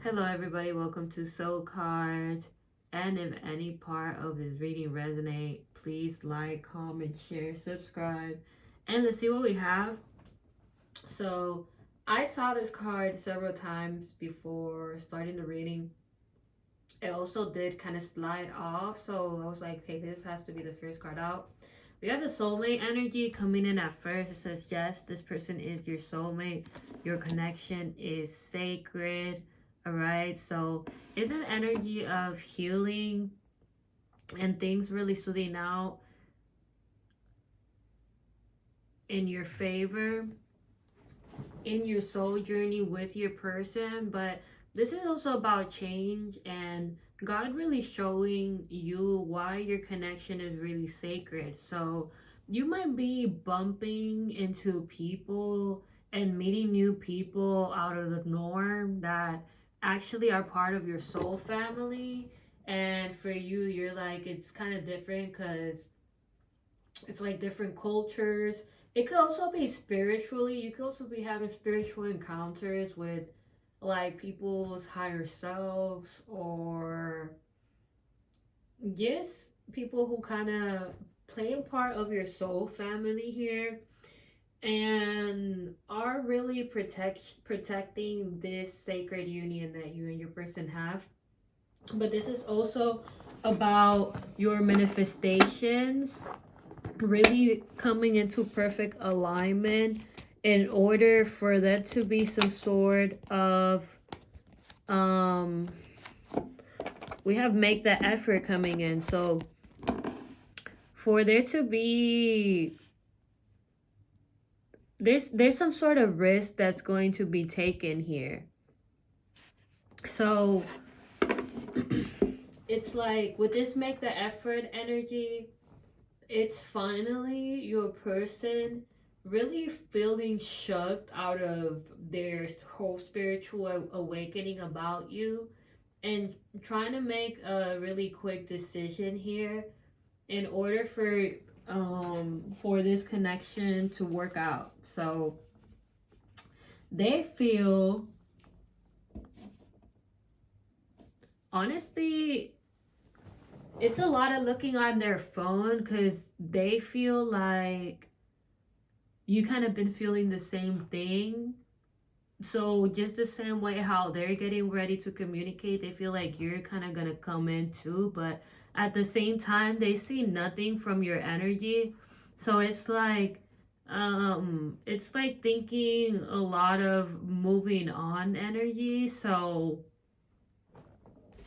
Hello, everybody. Welcome to Soul Cards. And if any part of this reading resonate, please like, comment, share, subscribe, and let's see what we have. So, I saw this card several times before starting the reading. It also did kind of slide off, so I was like, okay, this has to be the first card out. We got the soulmate energy coming in at first. It says, yes, this person is your soulmate. Your connection is sacred. All right. So it's an energy of healing and things really soothing out in your favor in your soul journey with your person. But this is also about change and God really showing you why your connection is really sacred. So you might be bumping into people and meeting new people out of the norm that actually are part of your soul family. And for you, you're like, it's kind of different because it's like different cultures. It could also be spiritually. You could also be having spiritual encounters with like people's higher selves, or yes, people who kind of play a part of your soul family here and are really protecting this sacred union that you and your person have. But this is also about your manifestations really coming into perfect alignment in order for there to be some sort of um we have make the effort coming in. So for there to be there's some sort of risk that's going to be taken here. So it's like with this make the effort energy, it's finally your person really feeling shocked out of their whole spiritual awakening about you and trying to make a really quick decision here in order for this connection to work out. So they feel, honestly, it's a lot of looking on their phone because they feel like you kind of been feeling the same thing. So just the same way how they're getting ready to communicate, they feel like you're kind of gonna come in too, but at the same time they see nothing from your energy. So it's like thinking a lot of moving on energy. So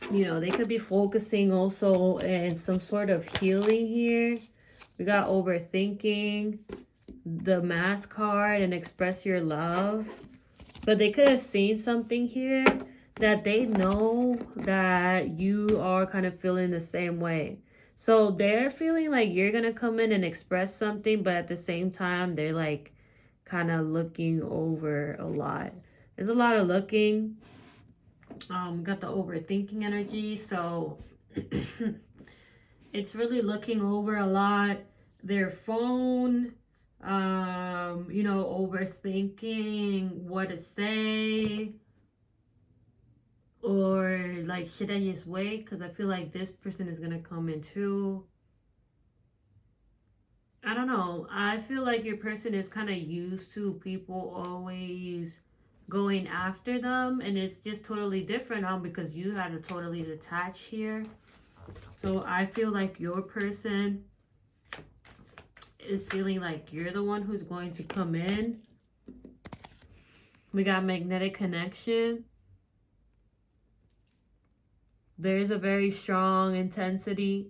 they could be focusing also in some sort of healing here. We got overthinking, the mask card, and express your love. But they could have seen something here that they know that you are kind of feeling the same way. So they're feeling like you're going to come in and express something, but at the same time, they're like kind of looking over a lot. There's a lot of looking. Got the overthinking energy. So it's really looking over a lot. Their phone, overthinking what to say, or like, should I just wait? Because I feel like this person is gonna come in too. I don't know. I feel like your person is kind of used to people always going after them, and it's just totally different now because you had to totally detach here. So I feel like your person is feeling like you're the one who's going to come in. We got magnetic connection. There's a very strong intensity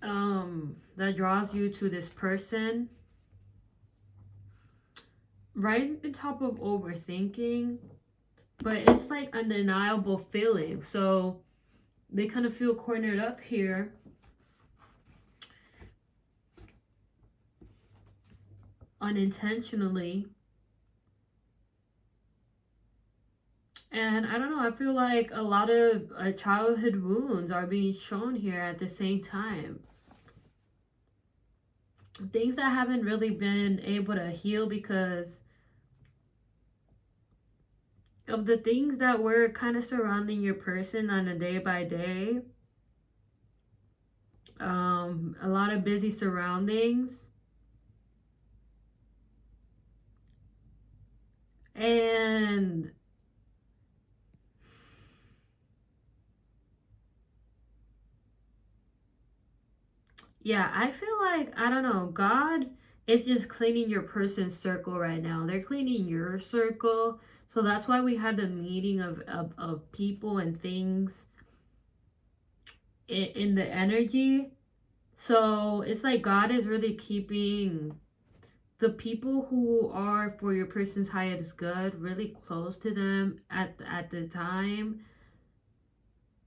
that draws you to this person. Right on top of overthinking, but it's like undeniable feeling. So they kind of feel cornered up here. Unintentionally. And I don't know, I feel like a lot of childhood wounds are being shown here at the same time. Things that haven't really been able to heal because of the things that were kind of surrounding your person on a day by day. A lot of busy surroundings. And yeah, I feel like, I don't know, God is just cleaning your person's circle right now. They're cleaning your circle. So that's why we had the meeting of people and things in the energy. So it's like God is really keeping the people who are for your person's highest good really close to them at the time,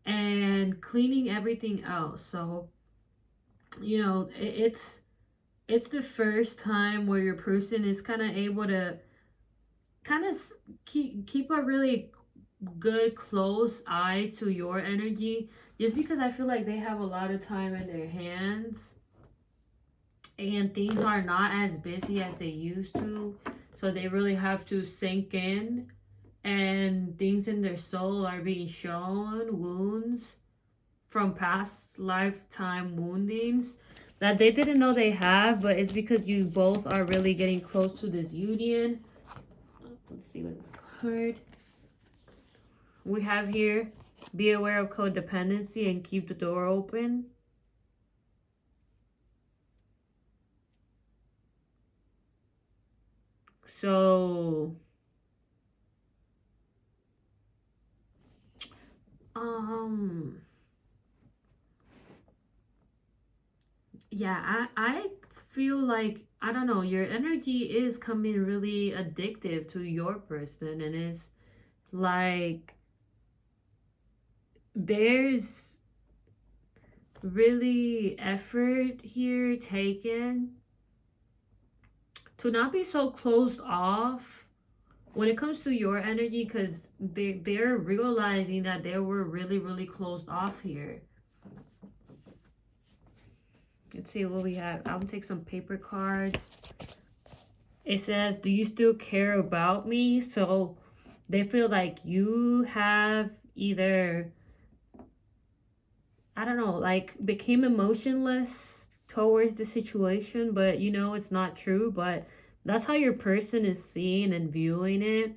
and cleaning everything else. So it's the first time where your person is kind of able to kind of keep a really good close eye to your energy, just because I feel like they have a lot of time in their hands and things are not as busy as they used to, so they really have to sink in, and things in their soul are being shown, wounds from past lifetime woundings that they didn't know they have, but it's because you both are really getting close to this union. Let's see what card we have here. Be aware of codependency and keep the door open. So yeah, I feel like, I don't know, your energy is coming really addictive to your person, and it's like there's really effort here taken to not be so closed off when it comes to your energy, because they're realizing that they were really closed off here. Let's see what we have. I'm gonna take some paper cards. It says, do you still care about me? So they feel like you have either, I don't know, like became emotionless towards the situation, but it's not true, but that's how your person is seeing and viewing it.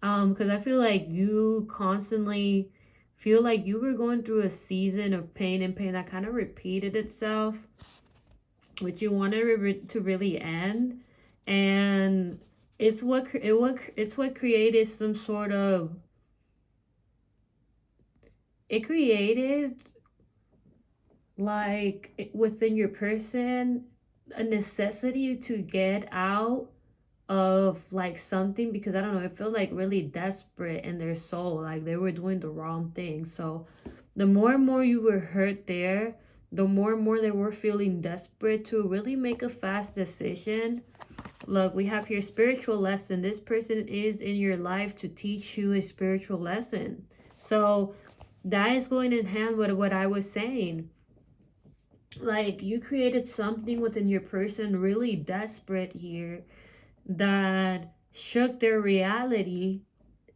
Because I feel like you constantly feel like you were going through a season of pain and pain that kind of repeated itself, which you wanted to really end, and it's what created some sort of, it created like within your person a necessity to get out of like something, because I don't know, it felt like really desperate in their soul, like they were doing the wrong thing. So the more and more you were hurt there, the more and more they were feeling desperate to really make a fast decision. Look, we have here spiritual lesson. This person is in your life to teach you a spiritual lesson. So that is going in hand with what I was saying. Like, you created something within your person really desperate here that shook their reality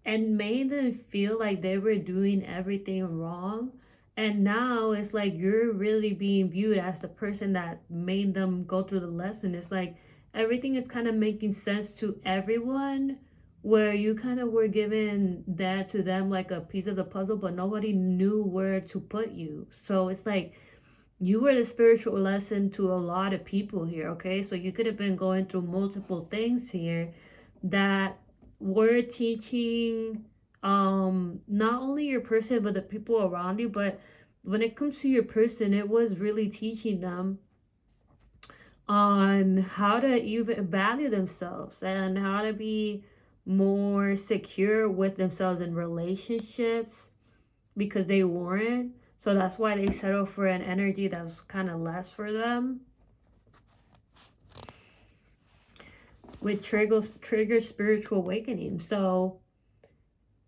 and made them feel like they were doing everything wrong. And now it's like you're really being viewed as the person that made them go through the lesson. It's like everything is kind of making sense to everyone, where you kind of were given that to them like a piece of the puzzle, but nobody knew where to put you. So it's like you were the spiritual lesson to a lot of people here, okay? So you could have been going through multiple things here that were teaching not only your person but the people around you. But when it comes to your person, it was really teaching them on how to even value themselves and how to be more secure with themselves in relationships, because they weren't. So that's why they settle for an energy that was kind of less for them, which triggers spiritual awakening. So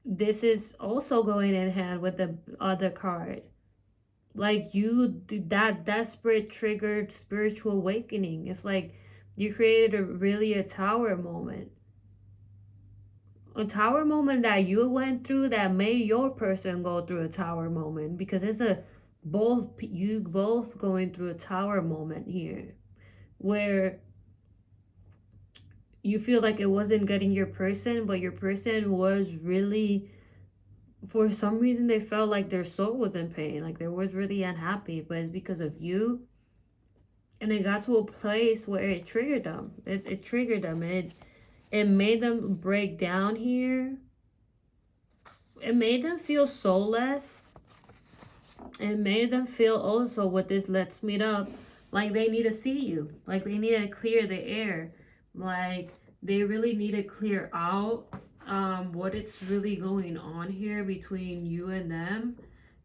this is also going in hand with the other card. Like, you, that desperate triggered spiritual awakening. It's like you created a tower moment. a tower moment that you went through that made your person go through a tower moment, because it's a you both going through a tower moment here where you feel like it wasn't getting your person, but your person was really, for some reason they felt like their soul was in pain, like they was really unhappy, but it's because of you. And it got to a place where it triggered them. It triggered them. It made them break down here. It made them feel soulless. It made them feel also, with this let's meet up, like they need to see you. Like they need to clear the air. Like they really need to clear out what it's really going on here between you and them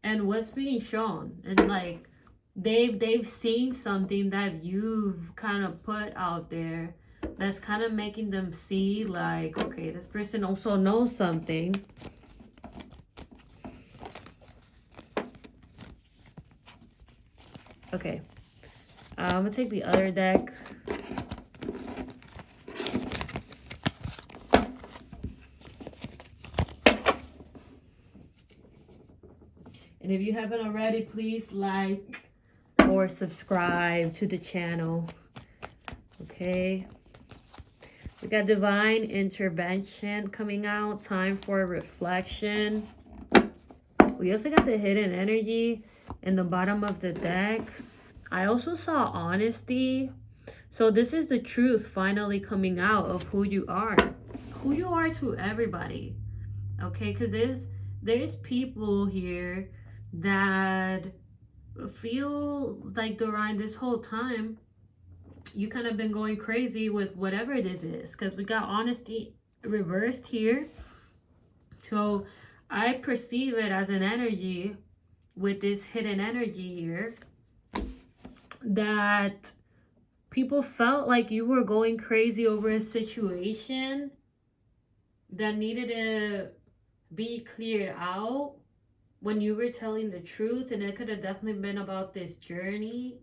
and what's being shown. And like they've seen something that you've kind of put out there that's kind of making them see like, okay, this person also knows something. Okay, I'm gonna take the other deck. And if you haven't already, please like or subscribe to the channel. Okay. We got divine intervention coming out. Time for reflection. We also got the hidden energy in the bottom of the deck. I also saw honesty. So this is the truth finally coming out of who you are. Who you are to everybody. Okay, because there's people here that feel like during this whole time you kind of been going crazy with whatever this is, because we got honesty reversed here. So I perceive it as an energy with this hidden energy here that people felt like you were going crazy over a situation that needed to be cleared out when you were telling the truth, and it could have definitely been about this journey.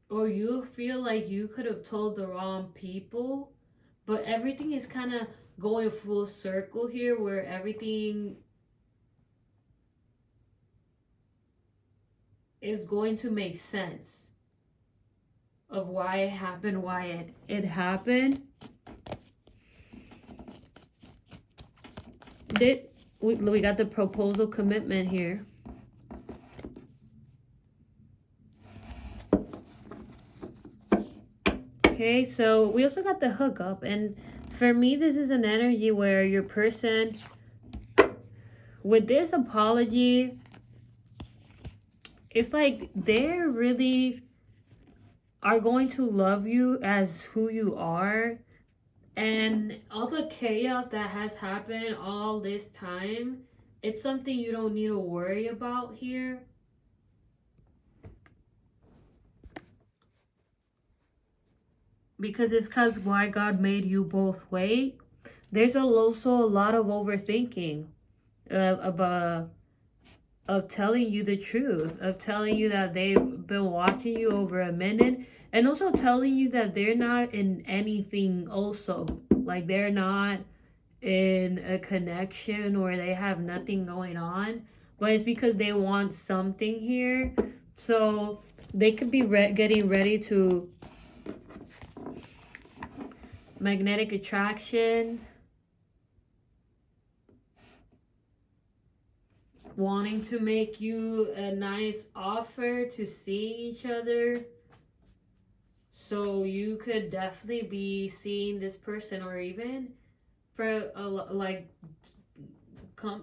Or you feel like you could have told the wrong people, but everything is kind of going full circle here where everything is going to make sense of why it happened, why it happened. We got the proposal commitment here. Okay, so we also got the hookup, and for me this is an energy where your person, with this apology, it's like they really are going to love you as who you are. And all the chaos that has happened all this time, it's something you don't need to worry about here. Because it's because why God made you both wait. There's also a lot of overthinking of telling you the truth, of telling you that they've been watching you over a minute, and also telling you that they're not in anything also. Like they're not in a connection or they have nothing going on, but it's because they want something here. So they could be getting ready to magnetic attraction, wanting to make you a nice offer to see each other. So you could definitely be seeing this person, or even for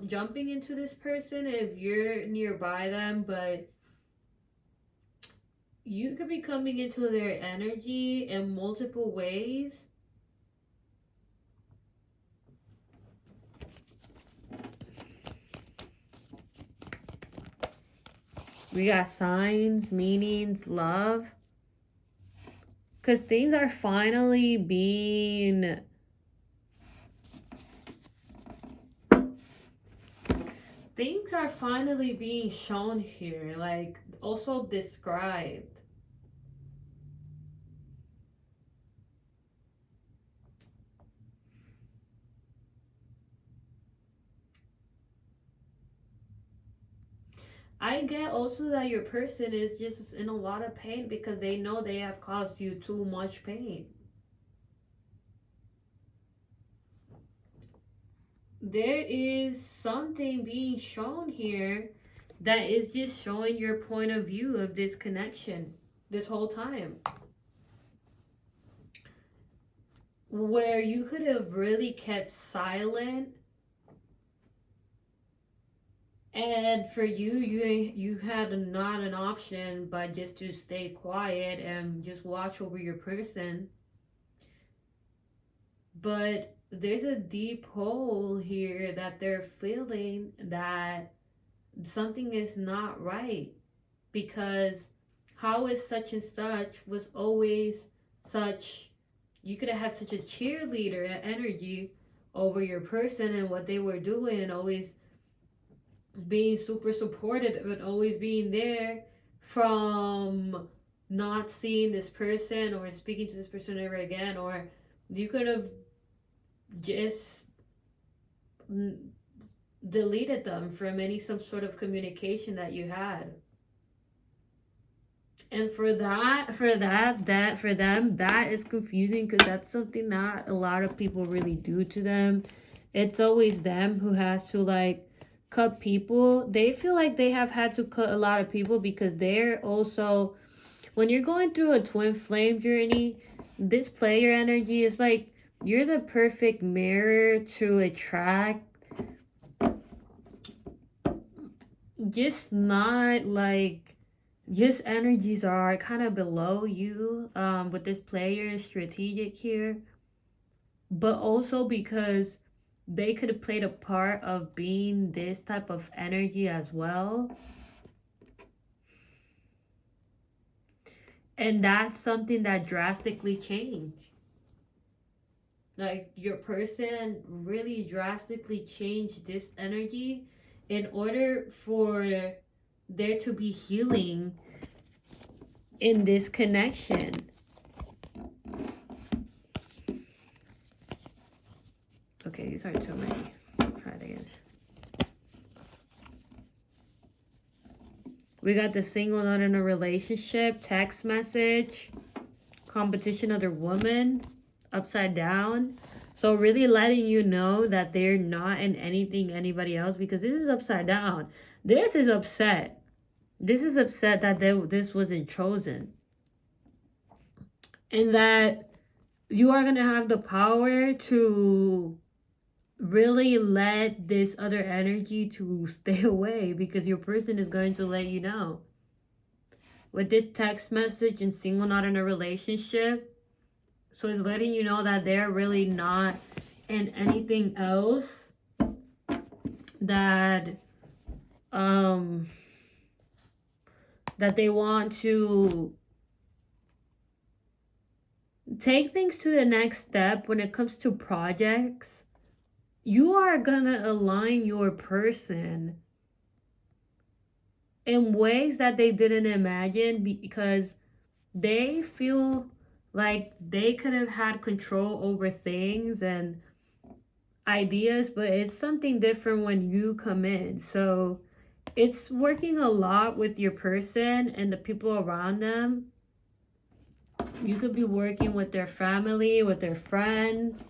jumping into this person if you're nearby them, but you could be coming into their energy in multiple ways. We got signs, meanings, love. Because things are finally being... Things are finally being shown here. Like, also described. I get also that your person is just in a lot of pain because they know they have caused you too much pain. There is something being shown here that is just showing your point of view of this connection this whole time. Where you could have really kept silent, and for you had not an option but just to stay quiet and just watch over your person. But there's a deep hole here that they're feeling that something is not right, because how is such and such was always such, you could have had such a cheerleader energy over your person and what they were doing, and always being super supportive and always being there, from not seeing this person or speaking to this person ever again. Or you could have just deleted them from any some sort of communication that you had. And for them, that is confusing, because that's something not a lot of people really do to them. It's always them who has to like cut people. They feel like they have had to cut a lot of people because they're also, when you're going through a twin flame journey, this player energy is like you're the perfect mirror to attract just not like, just energies are kind of below you, with this player strategic here, but also because they could have played a part of being this type of energy as well. And that's something that drastically changed. Like your person really drastically changed this energy in order for there to be healing in this connection. Okay, these are too many. Try it again. We got the single, not in a relationship, text message, competition, other woman, upside down. So really letting you know that they're not in anything anybody else, because this is upside down. This is upset. This is upset that this wasn't chosen. And that you are going to have the power to really let this other energy to stay away, because your person is going to let you know. With this text message and single, not in a relationship, so it's letting you know that they're really not in anything else, that that they want to take things to the next step when it comes to projects. You are gonna align your person in ways that they didn't imagine, because they feel like they could have had control over things and ideas, but it's something different when you come in. So it's working a lot with your person and the people around them. You could be working with their family, with their friends.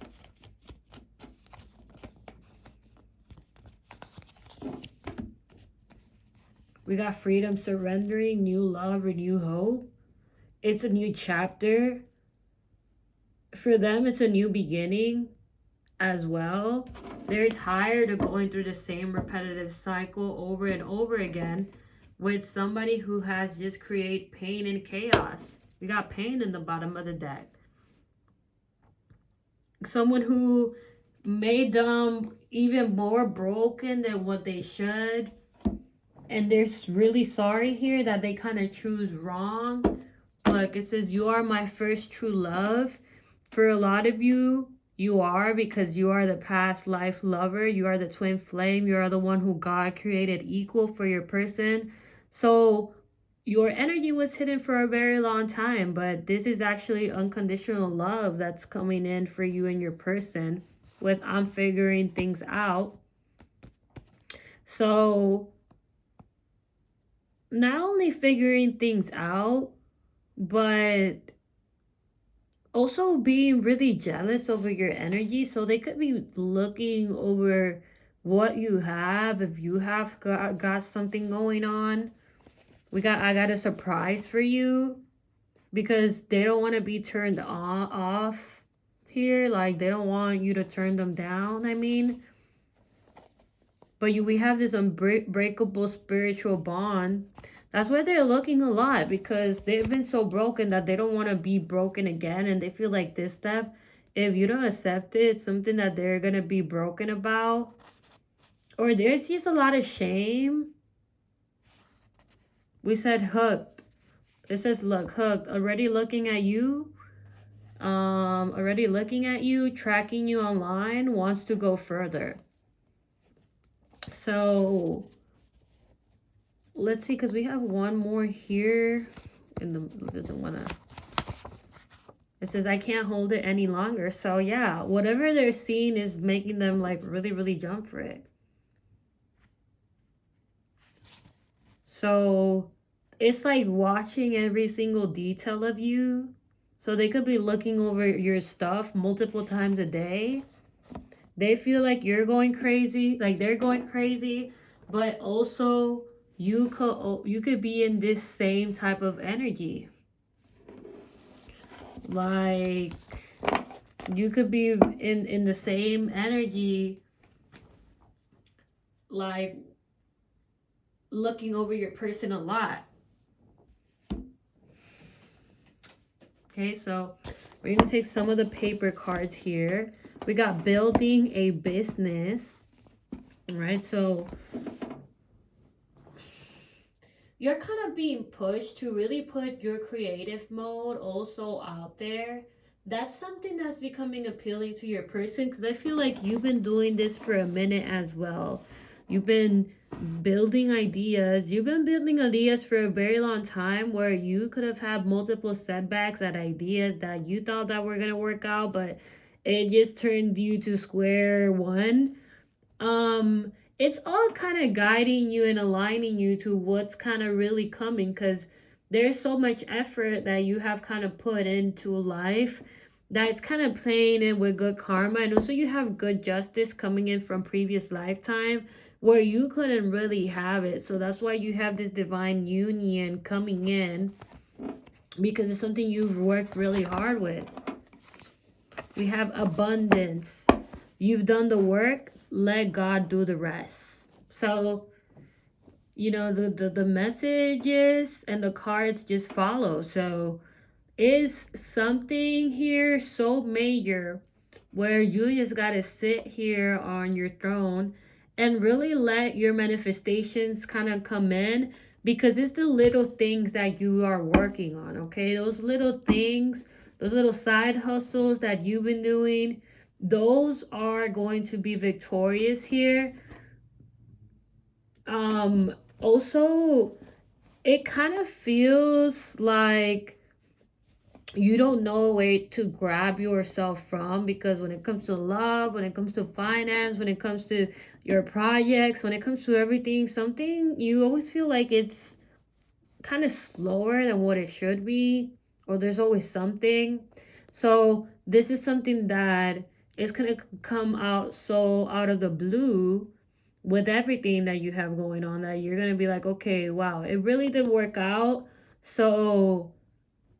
We got freedom, surrendering, new love, renew hope. It's a new chapter. For them, it's a new beginning as well. They're tired of going through the same repetitive cycle over and over again with somebody who has just created pain and chaos. We got pain in the bottom of the deck. Someone who made them even more broken than what they should. And they're really sorry here that they kind of choose wrong. Look, it says, you are my first true love. For a lot of you, you are, because you are the past life lover. You are the twin flame. You are the one who God created equal for your person. So your energy was hidden for a very long time, but this is actually unconditional love that's coming in for you and your person with I'm figuring things out. So not only figuring things out, but also being really jealous over your energy. So they could be looking over what you have, if you have got something going on. I got a surprise for you, because they don't want to be turned off here. Like, they don't want you to turn them down, I mean. But we have this unbreakable spiritual bond. That's why they're looking a lot, because they've been so broken that they don't want to be broken again. And they feel like this step, if you don't accept it, it's something that they're going to be broken about. Or there's just a lot of shame. We said hooked. It says, look, hooked. Already looking at you. Already looking at you, tracking you online, wants to go further. So let's see, because we have one more here. Doesn't want to. It says, I can't hold it any longer. So yeah, whatever they're seeing is making them like really, really jump for it. So it's like watching every single detail of you. So they could be looking over your stuff multiple times a day. They feel like you're going crazy, like they're going crazy, but also you could be in this same type of energy. Like, you could be in the same energy, like looking over your person a lot. Okay, so we're going to take some of the paper cards here. We got building a business. All right, so you're kind of being pushed to really put your creative mode also out there. That's something that's becoming appealing to your person, because I feel like you've been doing this for a minute as well. You've been building ideas. You've been building ideas for a very long time, where you could have had multiple setbacks at ideas that you thought that were going to work out, but it just turned you to square one. It's all kind of guiding you and aligning you to what's kind of really coming, because there's so much effort that you have kind of put into life that it's kind of playing in with good karma. And also you have good justice coming in from previous lifetime where you couldn't really have it. So that's why you have this divine union coming in, because it's something you've worked really hard with. We have abundance. You've done the work, let God do the rest. So, you know, the messages and the cards just follow. So is something here so major where you just got to sit here on your throne and really let your manifestations kind of come in, because it's the little things that you are working on, okay? Those little things, those little side hustles that you've been doing, those are going to be victorious here. Also, it kind of feels like you don't know where to grab yourself from, because when it comes to love, when it comes to finance, when it comes to your projects, when it comes to everything, something, you always feel like it's kind of slower than what it should be, or there's always something. So this is something that is going to come out so out of the blue with everything that you have going on, that you're going to be like, okay, wow, it really did work out. So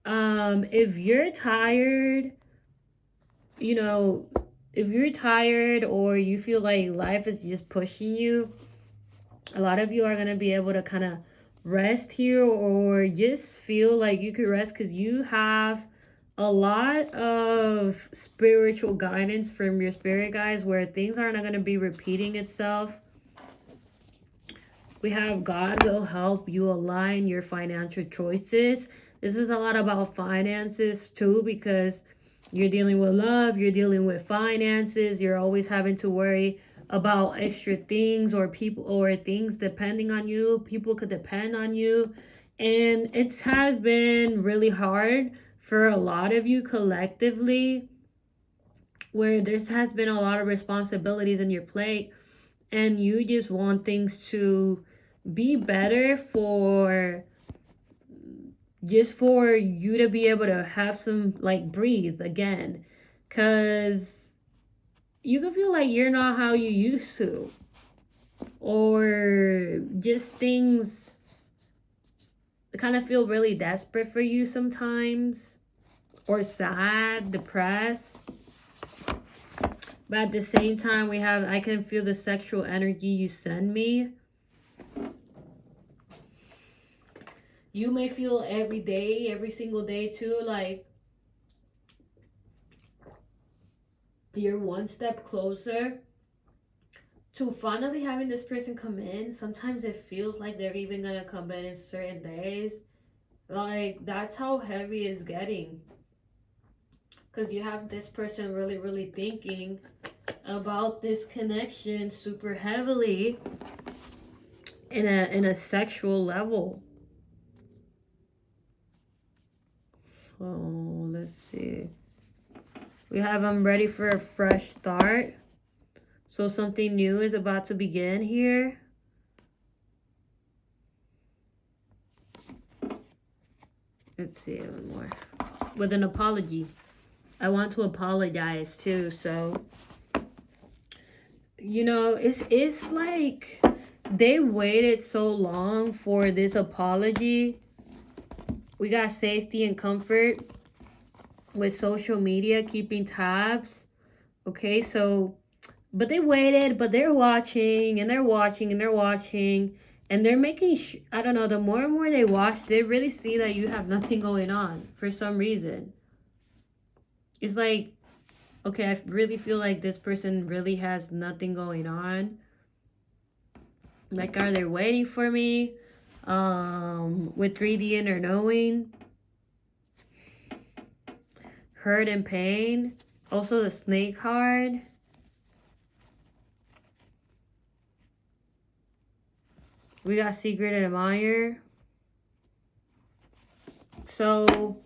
if you're tired, you know, if you're tired or you feel like life is just pushing you, a lot of you are going to be able to kind of rest here, or just feel like you could rest because you have a lot of spiritual guidance from your spirit guides, where things are not going to be repeating itself. We have God will help you align your financial choices. This is a lot about finances too, because you're dealing with love, you're dealing with finances, you're always having to worry about extra things or people or things depending on you. People could depend on you. And it has been really hard for a lot of you collectively, where there has been a lot of responsibilities in your plate, and you just want things to be better for just for you to be able to have some, like, breathe again. Because you can feel like you're not how you used to. Or just things kind of feel really desperate for you sometimes. Or sad, depressed. But at the same time, I can feel the sexual energy you send me. You may feel every day, every single day too, like you're one step closer to finally having this person come in. Sometimes it feels like they're even gonna come in certain days. Like, that's how heavy it's getting. Because you have this person really, really thinking about this connection super heavily in a sexual level. Oh, let's see. We have I'm ready for a fresh start. So something new is about to begin here. Let's see one more. With an apology. I want to apologize too, so you know, it's like they waited so long for this apology. We got safety and comfort with social media, keeping tabs. Okay, so but they waited, but they're watching and they're watching and they're watching and they're making I don't know, the more and more they watch, they really see that you have nothing going on for some reason. It's like, okay, I really feel like this person really has nothing going on. Like, are they waiting for me? With 3D inner knowing. Hurt and pain. Also the snake card. We got secret admirer. So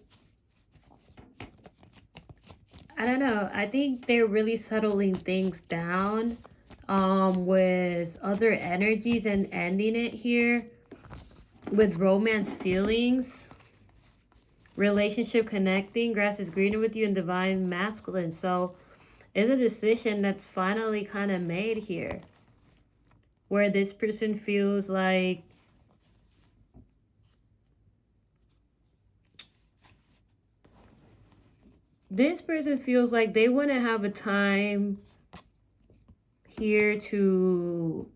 I don't know. I think they're really settling things down with other energies and ending it here with romance feelings. Relationship connecting. Grass is greener with you and divine masculine. So it's a decision that's finally kind of made here. Where this person feels like they want to have a time here to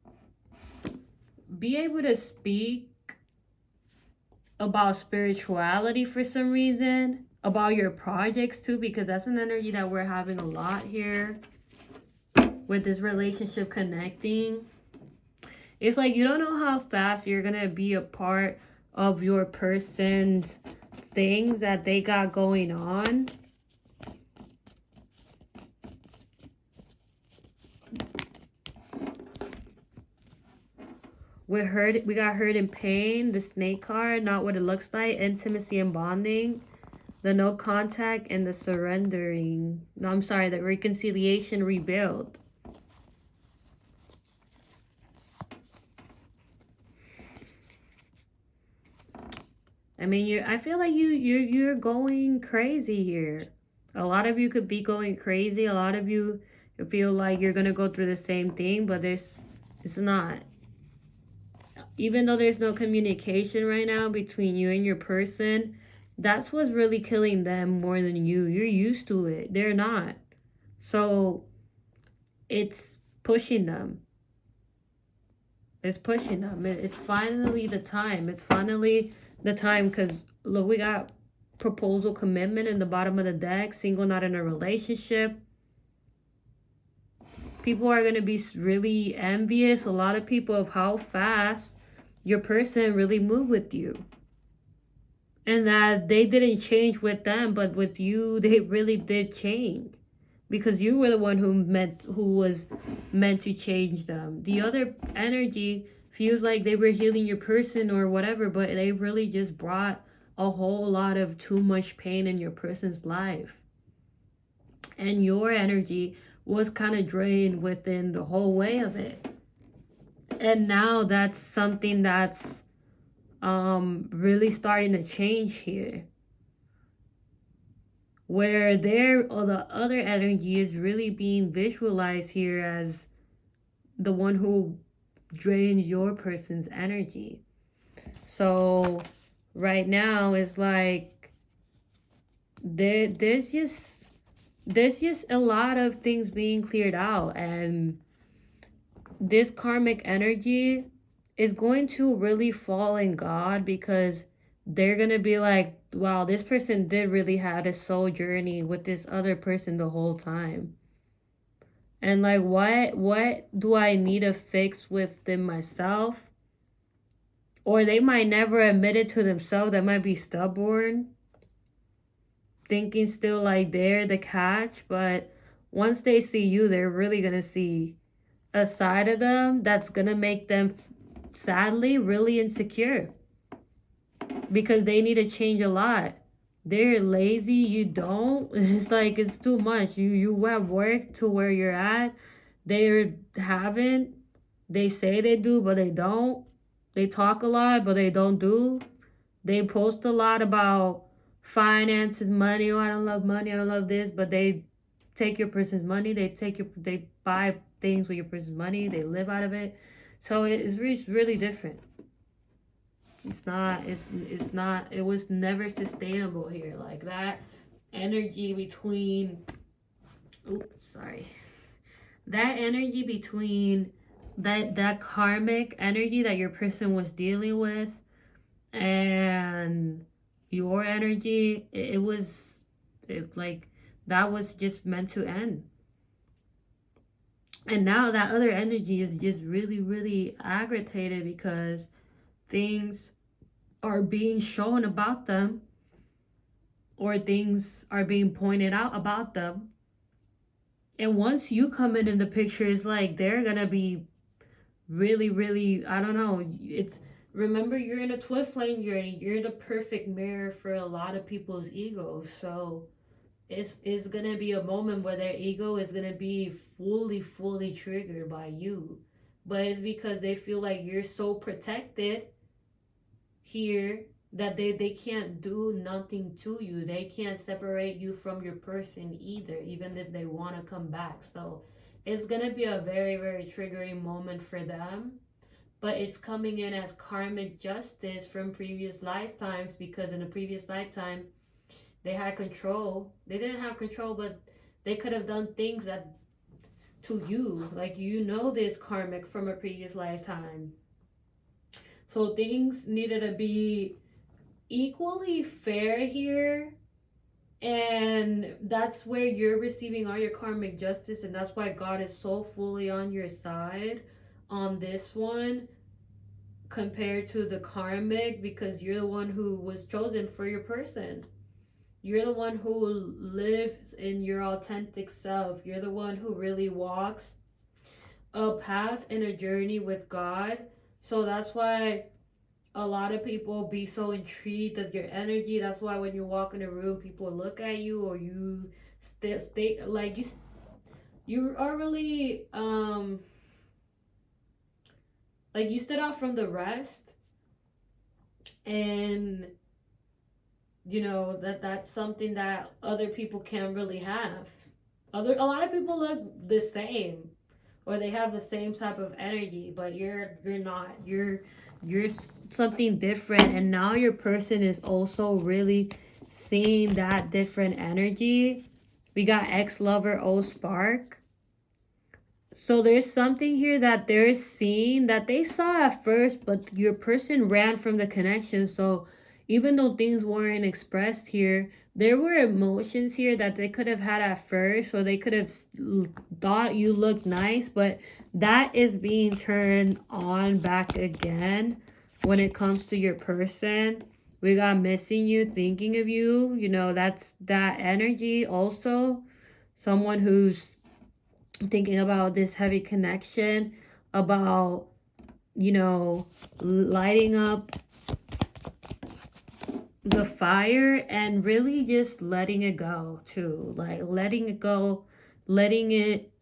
be able to speak about spirituality for some reason, about your projects too, because that's an energy that we're having a lot here with this relationship connecting. It's like you don't know how fast you're gonna be a part of your person's things that they got going on. We got hurt and pain, the snake card, not what it looks like, intimacy and bonding, the no contact, and the surrendering. No, I'm sorry, the reconciliation, rebuild. I mean, I feel like you're going crazy here. A lot of you could be going crazy. A lot of you feel like you're gonna go through the same thing, but it's not. Even though there's no communication right now between you and your person, that's what's really killing them more than you. You're used to it. They're not. So it's pushing them. It's pushing them. It's finally the time. It's finally the time, because look, we got proposal, commitment in the bottom of the deck. Single, not in a relationship. People are going to be really envious, a lot of people, of how fast your person really moved with you. And that they didn't change with them, but with you, they really did change. Because you were the one who was meant to change them. The other energy feels like they were healing your person or whatever, but they really just brought a whole lot of too much pain in your person's life. And your energy was kind of drained within the whole way of it. And now that's something that's really starting to change here, where or the other energy is really being visualized here as the one who drains your person's energy. So right now it's like there's just a lot of things being cleared out, and this karmic energy is going to really fall in God, because they're gonna be like, wow, this person did really have a soul journey with this other person the whole time. And like, what do I need to fix within myself? Or they might never admit it to themselves. They might be stubborn, thinking still like they're the catch. But once they see you, they're really gonna see a side of them that's gonna make them, sadly, really insecure, because they need to change a lot. They're lazy, you don't. It's like it's too much. You have work to where you're at. They haven't. They say they do, but they don't. They talk a lot, but they don't do. They post a lot about finances, money. Oh, I don't love money. I don't love this, but they take your person's money. They buy things with your person's money. They live out of it. So it's really different. It was never sustainable here. Like that energy between, oops, sorry. That energy between that karmic energy that your person was dealing with and your energy, that was just meant to end. And now that other energy is just really, really aggravated because things are being shown about them, or things are being pointed out about them. And once you come in the picture, it's like they're gonna be really, really, I don't know. Remember, you're in a twin flame journey. You're the perfect mirror for a lot of people's egos. So it's gonna be a moment where their ego is gonna be fully triggered by you. But it's because they feel like you're so protected here that they can't do nothing to you. They can't separate you from your person either, even if they want to come back. So it's gonna be a very, very triggering moment for them. But it's coming in as karmic justice from previous lifetimes, because in a previous lifetime they had control. They didn't have control, but they could have done things that to you, like, this karmic from a previous lifetime. So things needed to be equally fair here, and that's where you're receiving all your karmic justice, and that's why God is so fully on your side on this one compared to the karmic, because you're the one who was chosen for your person. You're the one who lives in your authentic self. You're the one who really walks a path and a journey with God. So that's why a lot of people be so intrigued of your energy. That's why when you walk in a room, people look at you, or you stay like you are really like you stood out from the rest. And that's something that other people can't really have. A lot of people look the same, or they have the same type of energy, but you're not. You're something different, and now your person is also really seeing that different energy. We got ex-lover, old spark. So there's something here that they're seeing that they saw at first, but your person ran from the connection. So even though things weren't expressed here, there were emotions here that they could have had at first. So they could have thought you looked nice, but that is being turned on back again when it comes to your person. We got missing you, thinking of you. That's that energy also. Someone who's thinking about this heavy connection, about lighting up the fire and really just letting it go too, like letting it go, letting it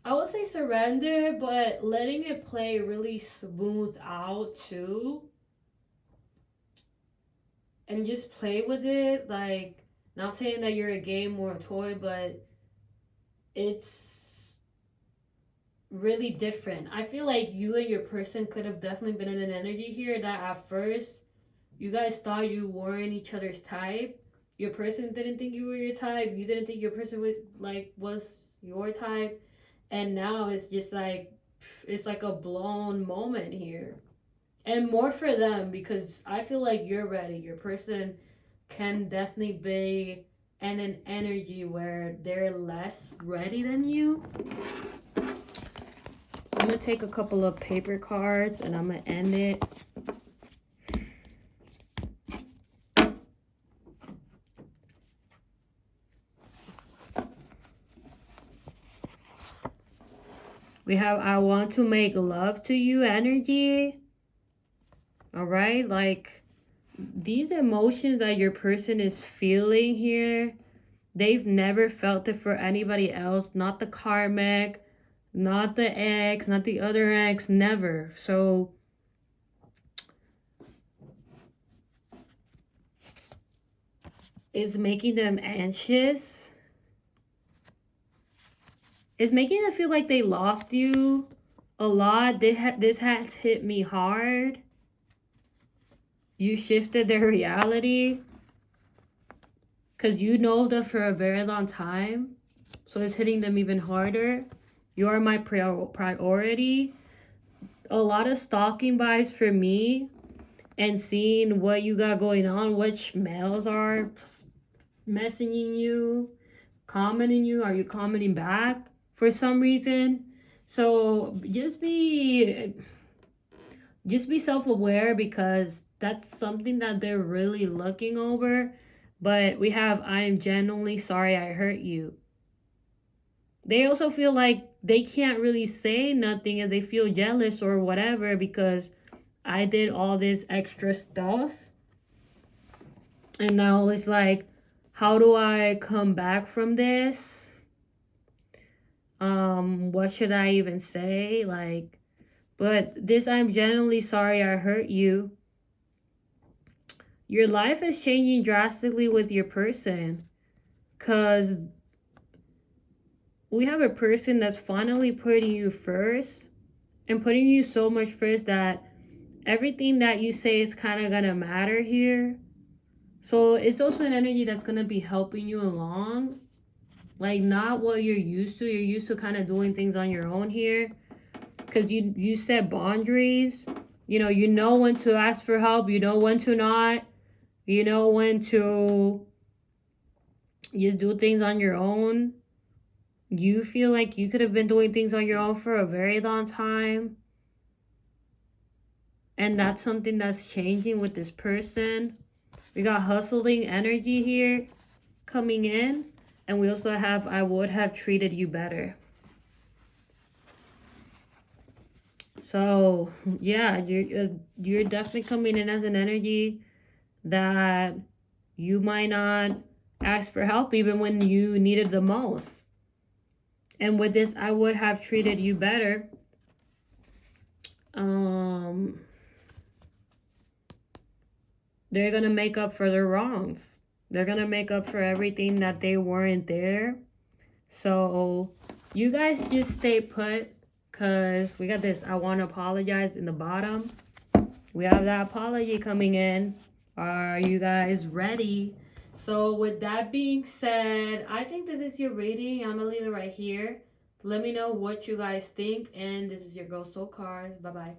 I would say surrender, but letting it play really smooth out too. And just play with it. Like, not saying that you're a game or a toy, but it's really different. I feel like you and your person could have definitely been in an energy here that at first you guys thought you weren't each other's type. Your person didn't think you were your type. You didn't think your person was your type. And now it's just like it's like a blown moment here. And more for them because I feel like you're ready. Your person can definitely be in an energy where they're less ready than you. I'm gonna take a couple of paper cards and I'm gonna end it. We have I want to make love to you energy. All right, like these emotions that your person is feeling here, they've never felt it for anybody else, not the karmic, not the ex, not the other ex, never. So it's making them anxious. It's making them feel like they lost you a lot. This has hit me hard. You shifted their reality because you know them for a very long time. So it's hitting them even harder. You are my priority. A lot of stalking vibes for me and seeing what you got going on, which males are messaging you, commenting you. Are you commenting back for some reason? So just be self-aware because that's something that they're really looking over. But we have I am genuinely sorry I hurt you. They also feel like they can't really say nothing and they feel jealous or whatever because I did all this extra stuff. And now it's like, how do I come back from this? What should I even say? Like, but this I'm genuinely sorry I hurt you. Your life is changing drastically with your person. Because we have a person that's finally putting you first. And putting you so much first that everything that you say is kind of going to matter here. So it's also an energy that's going to be helping you along. Like not what you're used to. You're used to kind of doing things on your own here. Because you set boundaries. You know when to ask for help. You know when to not. You know when to just do things on your own. You feel like you could have been doing things on your own for a very long time. And that's something that's changing with this person. We got hustling energy here coming in. And we also have I would have treated you better. So, yeah, you're definitely coming in as an energy that you might not ask for help even when you needed the most. And with this, I would have treated you better. They're going to make up for their wrongs. They're going to make up for everything that they weren't there. So you guys just stay put because we got this I want to apologize in the bottom. We have that apology coming in. Are you guys ready? So with that being said, I think this is your reading. I'm going to leave it right here. Let me know what you guys think. And this is your Ghost Soul Cards. Bye-bye.